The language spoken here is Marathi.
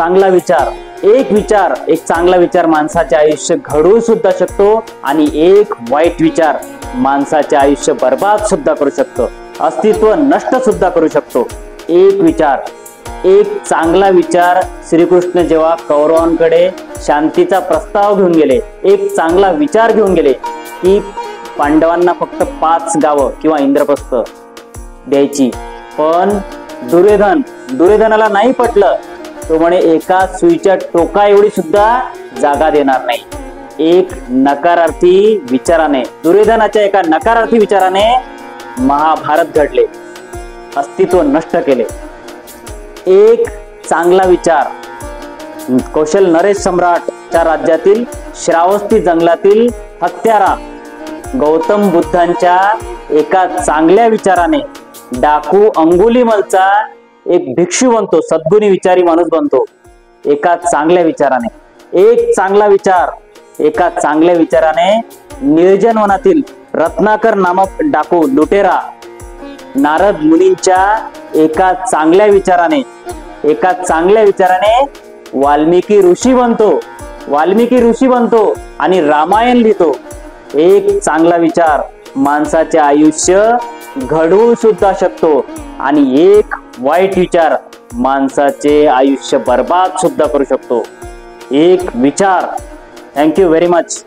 चांगला विचार, एक चांगला विचार माणसाचे आयुष्य घडवू सुद्धा शकतो आणि एक वाईट विचार माणसाचे आयुष्य बर्बाद सुद्धा करू शकतो, अस्तित्व नष्ट सुद्धा करू शकतो। एक विचार, एक चांगला विचार श्रीकृष्ण जेव्हा कौरवांकडे शांतीचा प्रस्ताव घेऊन गेले, एक चांगला विचार घेऊन गेले की पांडवांना फक्त 5 गावं किंवा इंद्रप्रस्थ द्यायची, पण दुर्योधनाला नाही पटलं। तो म्हणे एका सुईच्या टोका एवढी सुद्धा जागा देणार नाही। एक नकारार्थी विचाराने, दुर्योधनाच्या एका नकारार्थी विचाराने महाभारत घडले, अस्तित्व नष्ट केले। एक चांगला विचार कौशल नरेश सम्राटच्या राज्यातील श्रावस्ती जंगलातील हत्यारा गौतम बुद्धांच्या एका चांगल्या विचाराने डाकू अंगुलीमलचा एक भिक्षू बनतो, सद्गुणी विचारी माणूस बनतो एका चांगल्या विचाराने। एक चांगला विचार, एका चांगल्या विचाराने निर्जन वनातील रत्नाकर नामक डाकू लुटेरा नारद मुनींच्या एका चांगल्या विचाराने वाल्मिकी ऋषी बनतो आणि रामायण लिहितो। एक चांगला विचार माणसाचे आयुष्य घडवू सुद्धा शकतो आणि एक वाईट विचार माणसाचे आयुष्य बर्बाद सुद्धा करू शकतो। एक विचार। Thank you very much.